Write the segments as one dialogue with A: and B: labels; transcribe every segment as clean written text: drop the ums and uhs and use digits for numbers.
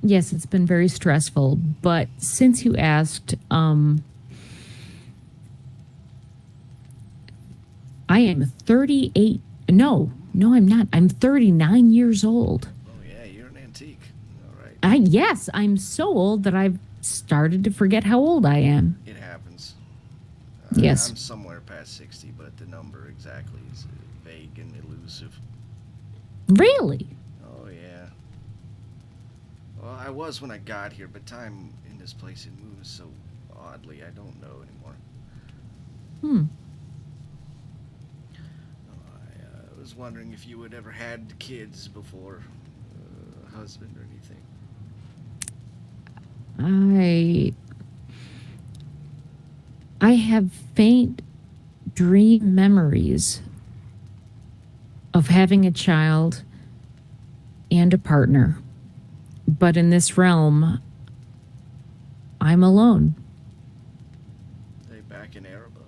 A: Yes, it's been very stressful. But since you asked, I am 38. No, I'm not. I'm 39 years old.
B: Oh yeah, you're an antique. All right.
A: Yes, I'm so old that I've started to forget how old I am.
B: It happens.
A: Yes.
B: I'm somewhere past 60, but the number exactly is vague and elusive.
A: Really?
B: Oh yeah. Well, I was when I got here, but time in this place it moves so oddly. I don't know anymore.
A: Hmm.
B: I was wondering if you had ever had kids before, a husband or anything.
A: I I have faint dream memories of having a child and a partner. But in this realm, I'm alone.
B: They back in Araba.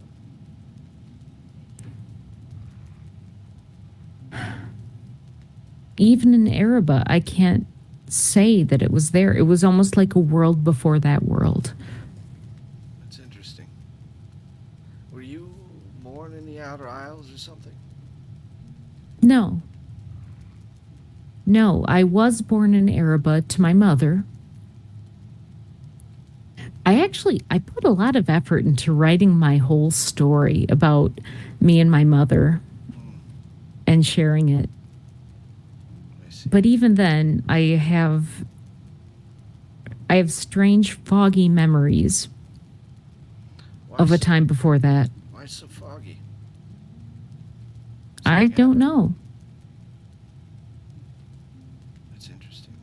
A: Even in Araba, I can't say that it was there. It was almost like a world before that world.
B: That's interesting. Were you born in the Outer Isles or something?
A: No, no, I was born in Araba to my mother. I put a lot of effort into writing my whole story about me and my mother
B: Hmm,
A: and sharing it.
B: I see.
A: But even then, I have strange foggy memories
B: Why
A: of a
B: so?
A: time before that.
B: Why so foggy?
A: I
B: Something
A: don't
B: happened.
A: know.
B: That's interesting.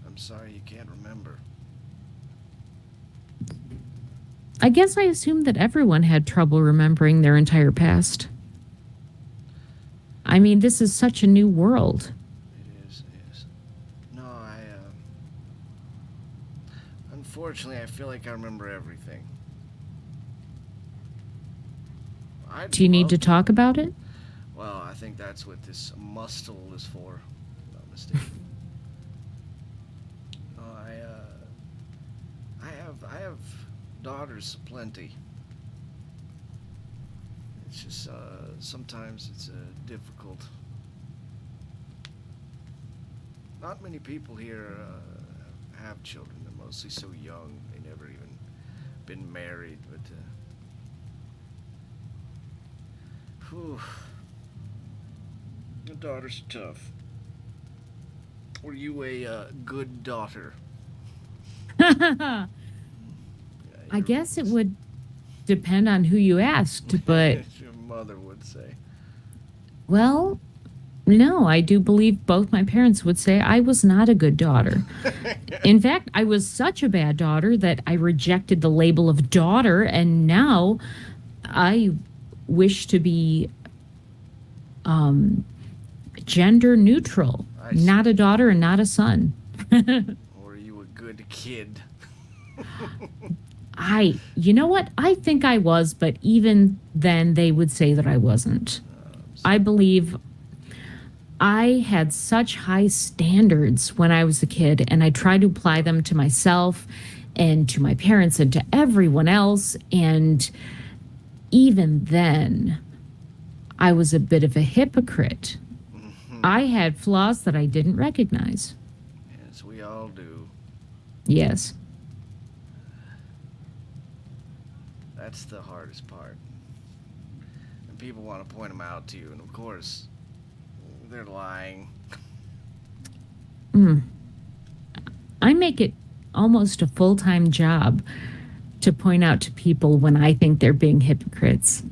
B: I'm sorry you can't remember.
A: I guess I assumed that everyone had trouble remembering their entire past. I mean, this is such a new world.
B: It is. It is. No, I. Unfortunately, I feel like I remember everything. I'd
A: Do you need to
B: love to.
A: talk about it?
B: Well, I think that's what this mustle is for. If I'm not mistaken. No, I have daughters aplenty. It's just sometimes it's difficult. Not many people here have children. They're mostly so young. They never even been married. But whew, the daughters are tough. Were you a good daughter?
A: I
B: Yeah,
A: guess it would depend on who you asked, but
B: your mother would say.
A: well, no, I do believe both my parents would say I was not a good daughter. In fact, I was such a bad daughter that I rejected the label of daughter, and now I wish to be um, gender neutral,
B: I
A: not a
B: see.
A: daughter and not a son.
B: Were you a good kid?
A: You know what? I think I was, but even then, they would say that I wasn't.
B: I'm
A: I
B: sorry.
A: believe I had such high standards when I was a kid, and I tried to apply them to myself and to my parents and to everyone else. And even then, I was a bit of a hypocrite. I had flaws that I didn't recognize.
B: Yes, we all do.
A: Yes.
B: That's the hardest part. And people want to point them out to you, and of course, they're lying.
A: Mm. I make it almost a full time job to point out to people when I think they're being hypocrites.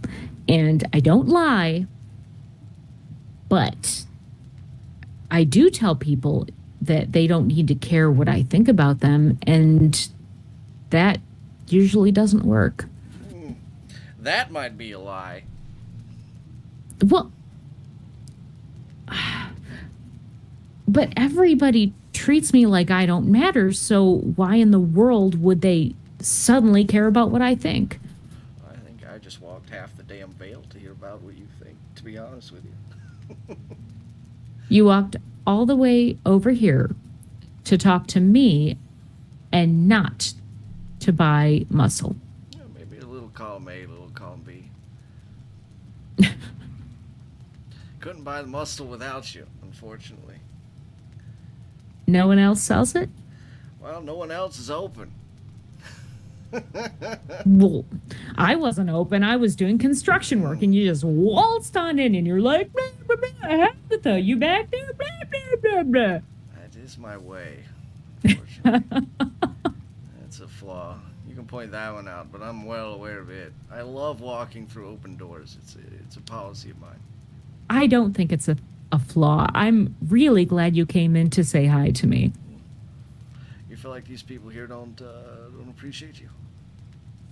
A: And I don't lie, but I do tell people that they don't need to care what I think about them. And that usually doesn't work.
B: Hmm, that might be a lie.
A: Well, but everybody treats me like I don't matter. So why in the world would they suddenly care about what I think?
B: I think I just walked half the damn veil to hear about what you think, to be honest with you.
A: You walked all the way over here to talk to me and not to buy muscle.
B: Yeah, maybe a little column A, a little column B. Couldn't buy the muscle without you, unfortunately.
A: No one else sells it?
B: Well, no one else is open.
A: Well, I wasn't open. I was doing construction work, and you just waltzed on in, and you're like, blah, blah, blah, Hagatha, you back there? Blah, blah, blah, blah.
B: That is my way, unfortunately. That's a flaw. You can point that one out, but I'm well aware of it. I love walking through open doors. It's a policy of mine.
A: I don't think it's a flaw. I'm really glad you came in to say hi to me.
B: You feel like these people here don't appreciate you?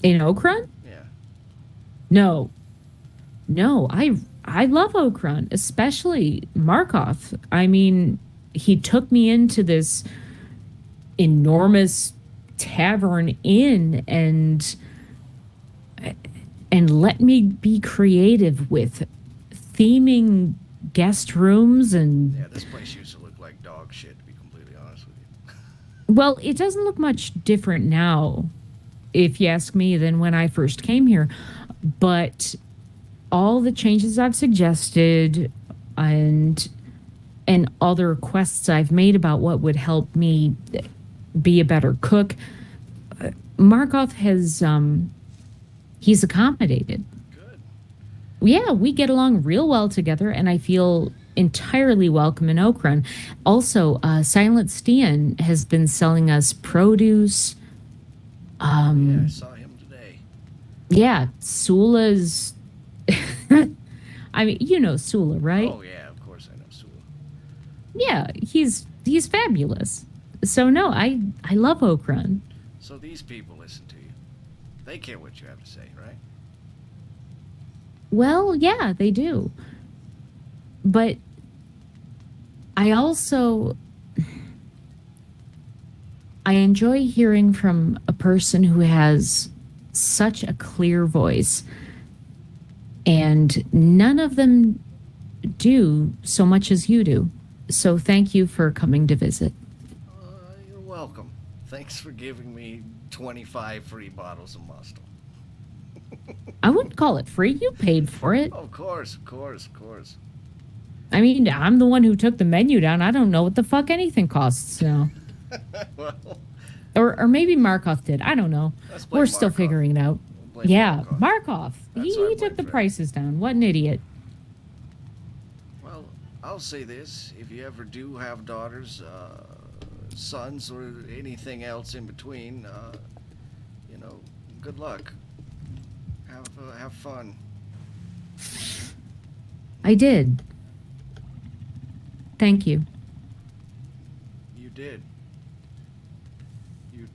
A: In Okran?
B: Yeah.
A: No. No, I love Okran, especially Markov. I mean, he took me into this enormous tavern inn and let me be creative with theming guest rooms and
B: Yeah, this place used to look like dog shit, to be completely honest with you.
A: well, it doesn't look much different now, if you ask me, than when I first came here. But all the changes I've suggested and other requests I've made about what would help me be a better cook, Markov has he's accommodated.
B: Good.
A: Yeah, we get along real well together, and I feel entirely welcome in Okran. Also, Silent Stian has been selling us produce.
B: Yeah, I saw him today.
A: Yeah, Sula's. I mean, you know Sula, right?
B: Oh yeah, of course I know Sula.
A: Yeah, he's fabulous. So no, I love Okran.
B: So these people listen to you. They care what you have to say, right?
A: Well, yeah, they do. But I also I enjoy hearing from a person who has such a clear voice, and none of them do so much as you do. So thank you for coming to visit.
B: You're welcome. Thanks for giving me 25 free bottles of muscle.
A: I wouldn't call it free. You paid for it.
B: Oh, of course, of course, of course.
A: I mean, I'm the one who took the menu down. I don't know what the fuck anything costs now.
B: Well,
A: Or maybe Markov did. I don't know.
B: let's blame
A: We're still
B: Markov.
A: figuring it out.
B: We'll blame
A: Yeah,
B: Markov.
A: Markov.
B: That's our
A: He took the
B: boyfriend.
A: prices down. What an idiot.
B: Well, I'll say this: if you ever do have daughters, sons, or anything else in between, good luck. Have fun.
A: I did. Thank you.
B: You did.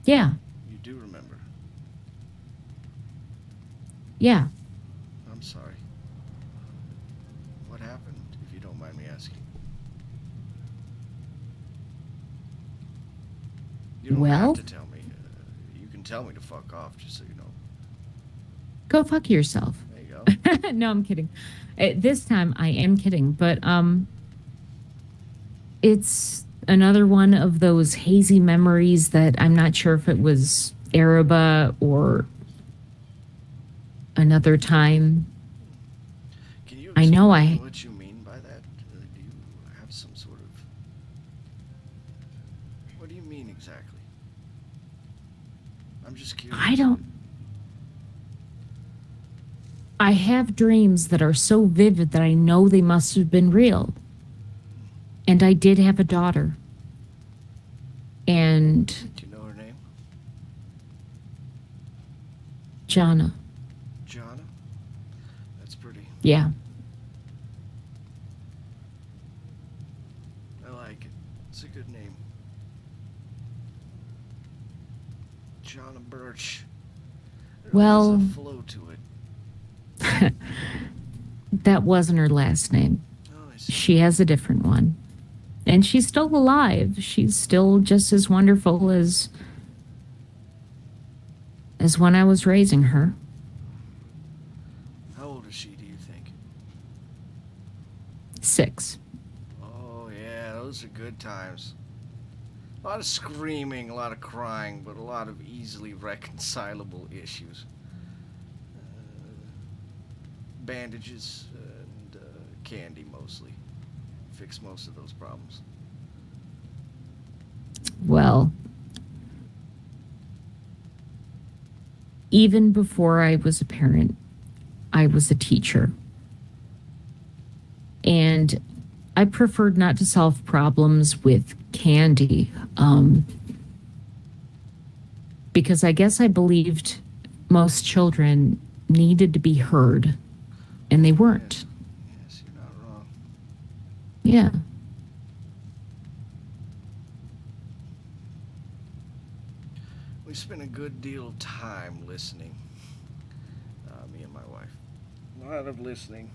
A: Yeah.
B: You do remember.
A: Yeah.
B: I'm sorry. What happened, if you don't mind me asking? You don't
A: Well?
B: have to tell me. You can tell me to fuck off, just so you know.
A: Go fuck yourself.
B: There you go.
A: No, I'm kidding. This time I am kidding, but it's another one of those hazy memories that I'm not sure if it was Araba or another time.
B: Can you
A: I know
B: explain what you mean by that? Do you have some sort of... What do you mean exactly? I'm just curious.
A: I have dreams that are so vivid that I know they must have been real. And I did have a daughter. And
B: Do you know her name?
A: Jana.
B: Jana? That's pretty.
A: Yeah.
B: I like it. It's a good name. Jana Birch.
A: Well-
B: There's a flow to it.
A: That wasn't her last name.
B: Oh, I see.
A: She has a different one. And she's still alive. She's still just as wonderful as when I was raising her.
B: How old is she, do you think?
A: 6.
B: Oh, yeah. those are good times. A lot of screaming, a lot of crying, but a lot of easily reconcilable issues. Bandages and candy mostly fix most of those problems.
A: Well, even before I was a parent, I was a teacher. And I preferred not to solve problems with candy, because I guess I believed most children needed to be heard, and they weren't.
B: Yes, you're not wrong.
A: Yeah.
B: We spent a good deal of time listening, me and my wife. A lot of listening.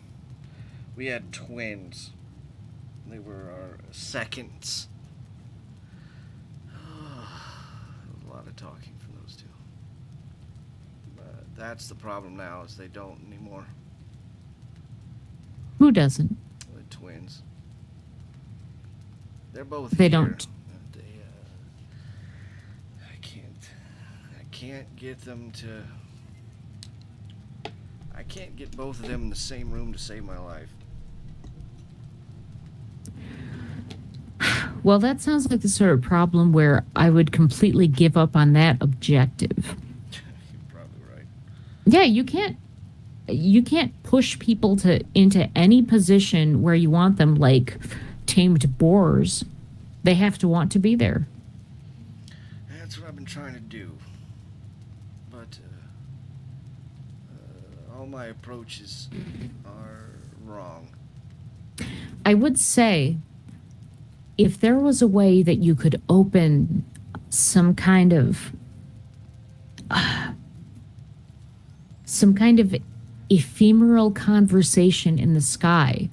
B: We had twins. They were our seconds. A lot of talking from those two. But that's the problem now, is they don't anymore.
A: Who doesn't?
B: The twins. They're both
A: They
B: here.
A: don't.
B: I can't get them to. I can't get both of them in the same room to save my life.
A: Well, that sounds like the sort of problem where I would completely give up on that objective.
B: You're probably right.
A: Yeah, you can't push people into any position where you want them, like tamed boars. They have to want to be there.
B: That's what I've been trying to do. But all my approaches are wrong.
A: I would say if there was a way that you could open some kind of ephemeral conversation in the sky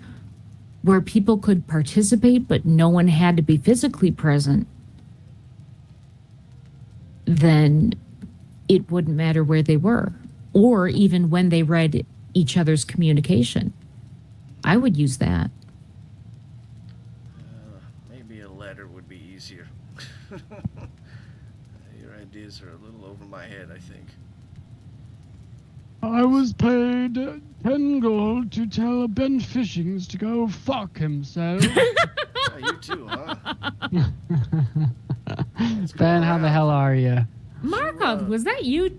A: where people could participate but no one had to be physically present, then it wouldn't matter where they were or even when they read each other's communication. I would use that.
B: Maybe a letter would be easier. Your ideas are a little over my head, I think.
C: I was paid 10 gold to tell Ben Fishings to go fuck himself.
B: You too, huh?
C: Ben, how the hell are you?
A: Markov, was that you?